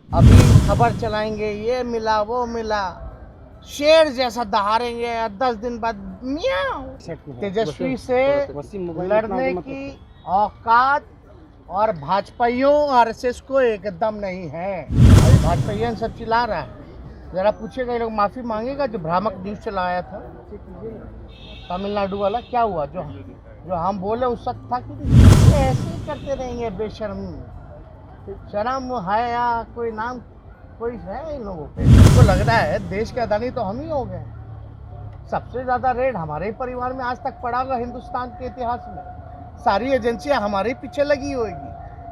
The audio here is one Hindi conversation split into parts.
अभी खबर चलाएंगे, ये मिला वो मिला, शेर जैसा दहाड़ेंगे, 10 दिन बाद मियाऊ। तेजस्वी से लड़ने की औकात और भाजपाइयों आरएसएस को एकदम नहीं है। अभी भाजपाइयन सब चिल्ला रहा है, जरा पूछेगा, ये लोग माफी मांगेगा जो भ्रामक न्यूज चलाया था तमिलनाडु वाला, क्या हुआ? जो हम बोले उस सच था कि नहीं? ऐसे ही करते रहेंगे बेशर्म। शर्म है या कोई नाम कोई है इन लोगों पे? इनको लग रहा है देश के अदानी तो हम ही हो गए। सबसे ज्यादा रेड हमारे ही परिवार में आज तक पड़ा होगा हिंदुस्तान के इतिहास में। सारी एजेंसियां हमारे ही पीछे लगी होगी।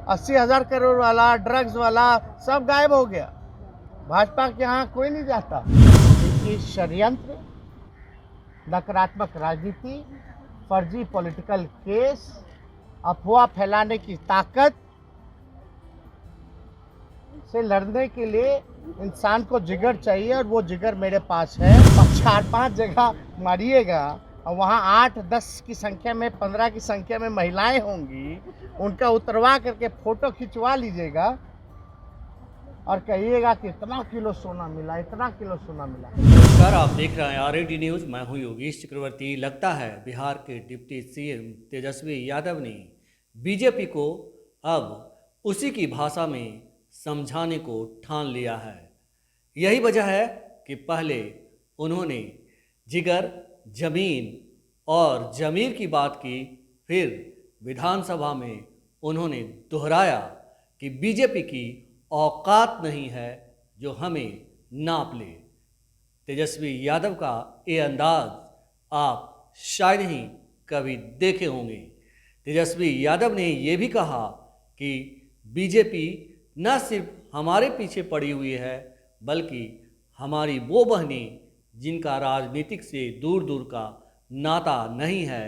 80,000 करोड़ वाला, ड्रग्स वाला सब गायब हो गया। भाजपा के यहाँ कोई नहीं जाता। इनकी षड्यंत्र, नकारात्मक राजनीति, फर्जी पॉलिटिकल केस, अफवाह फैलाने की ताकत से लड़ने के लिए इंसान को जिगर चाहिए, और वो जिगर मेरे पास है। 4-5 जगह मारिएगा और वहाँ 8-10 की संख्या में, 15 की संख्या में महिलाएं होंगी, उनका उतरवा करके फोटो खिंचवा लीजिएगा और कहिएगा कि इतना किलो सोना मिला, इतना किलो सोना मिला। नमस्कार, आप देख रहे हैं आरएडी न्यूज़। मैं हूं योगेश चक्रवर्ती। लगता है बिहार के डिप्टी सीएम तेजस्वी यादव ने बीजेपी को अब उसी की भाषा में समझाने को ठान लिया है। यही वजह है कि पहले उन्होंने जिगर, जमीन और जमीर की बात की, फिर विधानसभा में उन्होंने दोहराया कि बीजेपी की औकात नहीं है जो हमें नाप ले। तेजस्वी यादव का ये अंदाज आप शायद ही कभी देखे होंगे। तेजस्वी यादव ने ये भी कहा कि बीजेपी न सिर्फ हमारे पीछे पड़ी हुई है, बल्कि हमारी वो बहनें जिनका राजनीतिक से दूर दूर का नाता नहीं है,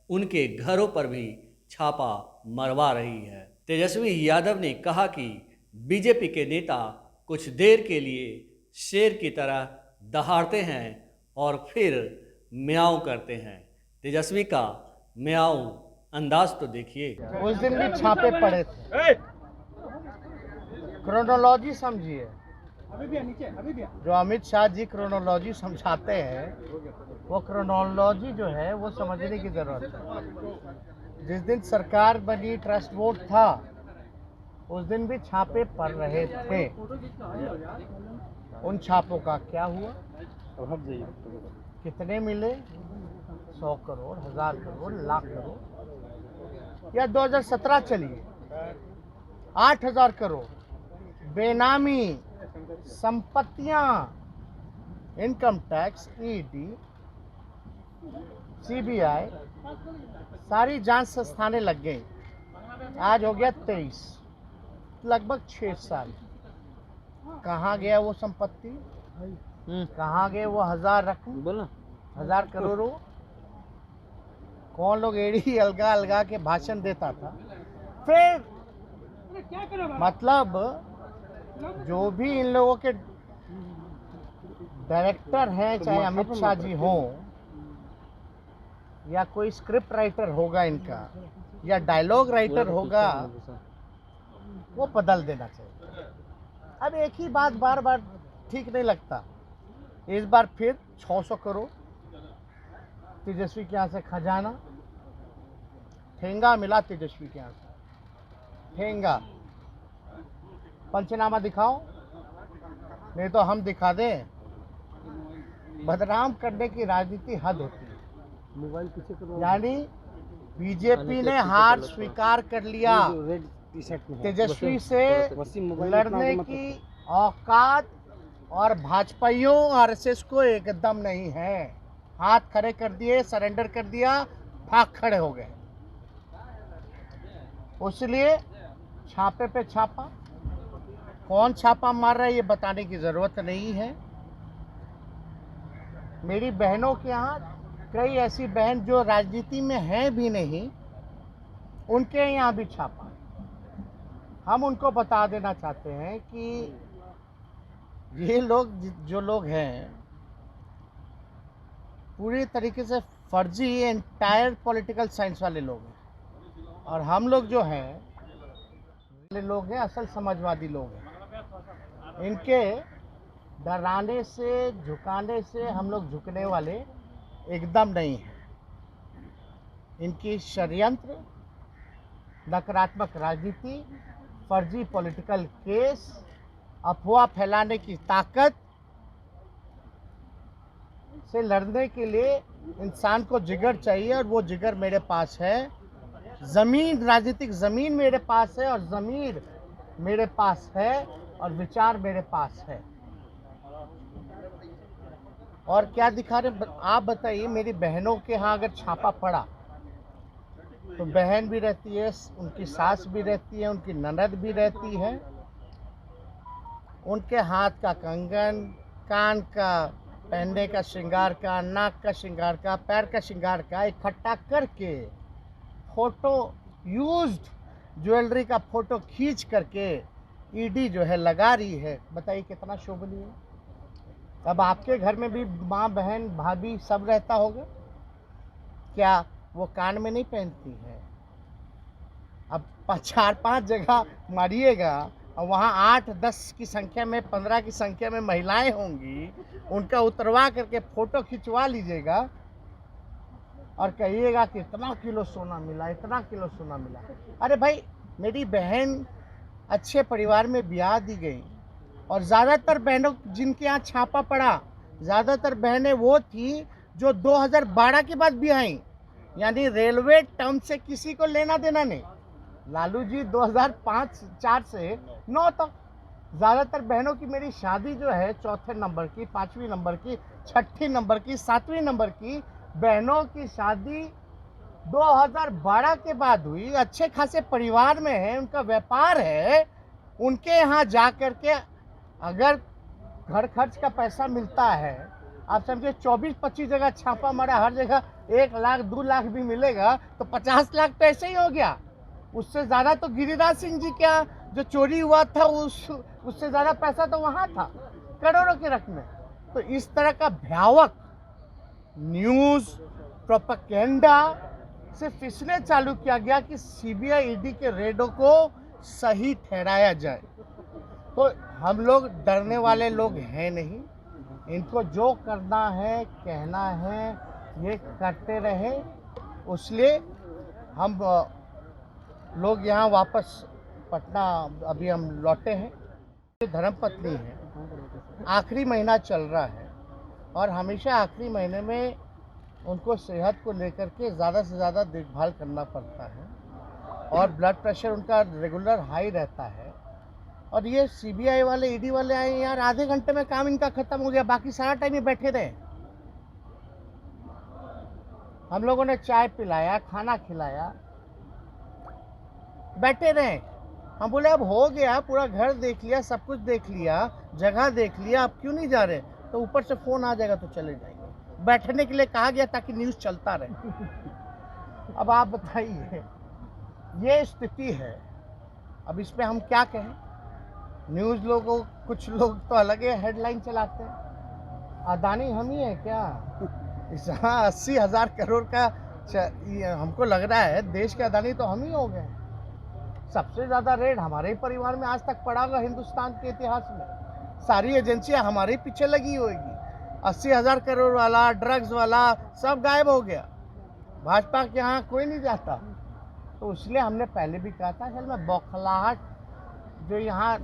उनके घरों पर भी छापा मरवा रही है। तेजस्वी यादव ने कहा कि बीजेपी के नेता कुछ देर के लिए शेर की तरह दहाड़ते हैं और फिर म्याऊं करते हैं। तेजस्वी का म्याऊं अंदाज तो देखिए। उस दिन भी छापे पड़े थे। क्रोनोलॉजी समझिए, जो अमित शाह जी क्रोनोलॉजी समझाते हैं, वो क्रोनोलॉजी जो है वो समझने की जरूरत है। जिस दिन सरकार बनी, ट्रस्ट वोट था, उस दिन भी छापे पड़ रहे थे। उन छापों का क्या हुआ? कितने मिले? 100 करोड़, 1000 करोड़, लाख करोड़। या 2017 चलिए, 8,000 करोड़ बेनामी संपत्तियां, इनकम टैक्स, ईडी, सीबीआई, सारी जांच संस्थानें लग गई। आज हो गया 23, लगभग 6 साल। कहाँ गया वो संपत्ति? कहाँ गए वो 1000 रकम, 1000 करोड़? कौन लोग एड़ी अलगा अलगा के भाषण देता था? फिर मतलब जो भी इन लोगों के डायरेक्टर हैं, चाहे अमित शाह जी हों, या कोई स्क्रिप्ट राइटर होगा इनका, या डायलॉग राइटर होगा, वो बदल देना चाहिए। अब एक ही बात बार बार ठीक नहीं लगता। इस बार फिर 600 करोड़ तेजस्वी के यहाँ से खजाना, ठेंगा मिला तेजस्वी के यहाँ से, ठेंगा। पंचनामा दिखाओ, नहीं तो हम दिखा दें। बदनाम करने की राजनीति हद होती है। यानी बीजेपी ने हार स्वीकार कर लिया। तेजस्वी से लड़ने की औकात और भाजपाइयों आरएसएस को एकदम नहीं है। हाथ खड़े कर दिए, सरेंडर कर दिया, भाग खड़े हो गए। इसलिए छापे पे छापा। कौन छापा मार रहा है ये बताने की जरूरत नहीं है। मेरी बहनों के यहाँ कई ऐसी बहन जो राजनीति में हैं भी नहीं, उनके यहाँ भी छापा। हम उनको बता देना चाहते हैं कि ये लोग, जो लोग हैं, पूरी तरीके से फर्जी एंटायर पॉलिटिकल साइंस वाले लोग हैं, और हम लोग जो हैं लोग हैं असल समाजवादी लोग हैं। इनके डराने से झुकाने से हम लोग झुकने वाले एकदम नहीं हैं। इनकी षड्यंत्र, नकारात्मक राजनीति, फर्जी पॉलिटिकल केस, अफवाह फैलाने की ताकत से लड़ने के लिए इंसान को जिगर चाहिए, और वो जिगर मेरे पास है। जमीन, राजनीतिक जमीन मेरे पास है, और जमीर मेरे पास है, और विचार मेरे पास है। और क्या दिखा रहे आप बताइए। मेरी बहनों के यहाँ अगर छापा पड़ा तो बहन भी रहती है, उनकी सास भी रहती है, उनकी ननद भी रहती है। उनके हाथ का कंगन, कान का पहनने का श्रृंगार का, नाक का श्रृंगार का, पैर का श्रृंगार का इकट्ठा करके फोटो, यूज्ड ज्वेलरी का फोटो खींच करके ईडी जो है लगा रही है। बताइए कितना शोभनीय है। अब आपके घर में भी माँ, बहन, भाभी सब रहता होगा, क्या वो कान में नहीं पहनती है? अब 4-5 जगह मारिएगा और वहाँ 8-10 की संख्या में, 15 की संख्या में महिलाएं होंगी, उनका उतरवा करके फोटो खिंचवा लीजिएगा और कहिएगा कि इतना किलो सोना मिला, इतना किलो सोना मिला। अरे भाई, मेरी बहन अच्छे परिवार में ब्याह दी गई, और ज़्यादातर बहनों जिनके यहाँ छापा पड़ा, ज़्यादातर बहनें वो थी जो 2012 के बाद भी आई, यानी रेलवे टर्म से किसी को लेना देना नहीं। लालू जी 2005-4 से 9 तक ज़्यादातर बहनों की मेरी शादी जो है 4थे नंबर की, 5वीं नंबर की, 6ठी नंबर की, 7वीं नंबर की बहनों की शादी 2012 के बाद हुई। अच्छे खासे परिवार में है, उनका व्यापार है, उनके यहाँ जा कर के अगर घर खर्च का पैसा मिलता है, आप समझिए 24-25 जगह छापा मारा, हर जगह 1 लाख 2 लाख भी मिलेगा तो 50 लाख तो ऐसे ही हो गया। उससे ज़्यादा तो गिरिराज सिंह जी क्या जो चोरी हुआ था उससे ज़्यादा पैसा तो वहाँ था, करोड़ों की रकमें। तो इस तरह का भयावह न्यूज़ प्रोपेगेंडा सिर्फ इसलिए चालू किया गया कि सीबीआई ईडी के रेडों को सही ठहराया जाए। तो हम लोग डरने वाले लोग हैं नहीं। इनको जो करना है, कहना है, ये करते रहे। इसलिए हम लोग यहाँ वापस पटना अभी हम लौटे हैं। धर्मपत्नी है, आखिरी महीना चल रहा है, और हमेशा आखिरी महीने में उनको सेहत को लेकर के ज़्यादा से ज़्यादा देखभाल करना पड़ता है, और ब्लड प्रेशर उनका रेगुलर हाई रहता है। और ये सीबीआई वाले, ईडी वाले आए यार, आधे घंटे में काम इनका खत्म हो गया, बाकी सारा टाइम ये बैठे रहे। हम लोगों ने चाय पिलाया, खाना खिलाया, बैठे रहे। हम बोले अब हो गया, पूरा घर देख लिया, सब कुछ देख लिया, जगह देख लिया, अब क्यों नहीं जा रहे? तो ऊपर से फोन आ जाएगा तो चले जाएंगे। बैठने के लिए कहा गया ताकि न्यूज़ चलता रहे। अब आप बताइए, ये स्थिति है। अब इसमें हम क्या कहें? न्यूज़ लोगों, कुछ लोग तो अलग ही हेडलाइन चलाते हैं। अदानी हम ही है क्या? इस 80,000 करोड़ का हमको लग रहा है देश के अदानी तो हम ही हो गए। सबसे ज़्यादा रेड हमारे ही परिवार में आज तक पड़ा होगा हिंदुस्तान के इतिहास में। सारी एजेंसियां हमारे पीछे लगी होगी। 80,000 करोड़ वाला, ड्रग्स वाला सब गायब हो गया। भाजपा के यहाँ कोई नहीं जाता। तो इसलिए हमने पहले भी कहा था, असल में बौखलाहट जो यहाँ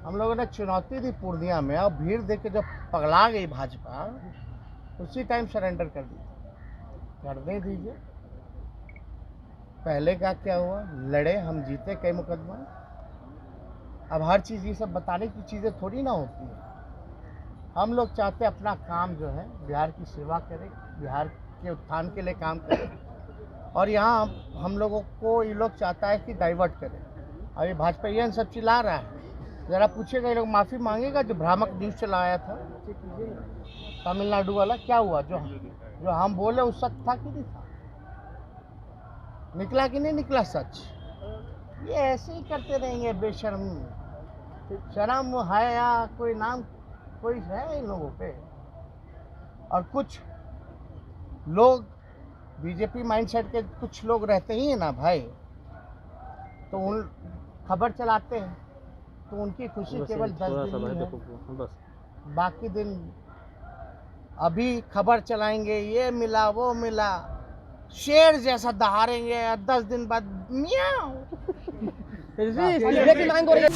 हम लोगों ने चुनौती दी पूर्णिया में, और भीड़ देख के जब पगला गई भाजपा, उसी टाइम सरेंडर कर दी। करने दीजिए। पहले का क्या हुआ? लड़े, हम जीते कई मुकदमा। अब हर चीज़ ये सब बताने की चीज़ें थोड़ी ना होती है। हम लोग चाहते अपना काम जो है बिहार की सेवा करें, बिहार के उत्थान के लिए काम करें, और यहाँ हम लोगों को ये लोग चाहता है कि डाइवर्ट करें। और ये भाजपा ये सब चिल्ला रहा है। ज़रा पूछेगा, ये लोग माफ़ी मांगेगा जो भ्रामक न्यूज़ चलाया था तमिलनाडु वाला, क्या हुआ? जो हम बोले वो सच था कि नहीं था? निकला कि नहीं निकला सच? ये ऐसे ही करते रहेंगे बेशर्म। शर्म है या कोई नाम कोई है इन लोगों पे? और कुछ लोग बीजेपी माइंडसेट के कुछ लोग रहते ही हैं ना भाई, तो उन खबर चलाते हैं तो उनकी खुशी केवल 10 दिन ही है, बस बाकी दिन अभी खबर चलाएंगे, ये मिला वो मिला, शेर जैसा दहाड़ेंगे, 10 दिन बाद मियाओ। ये की मांग हो रही है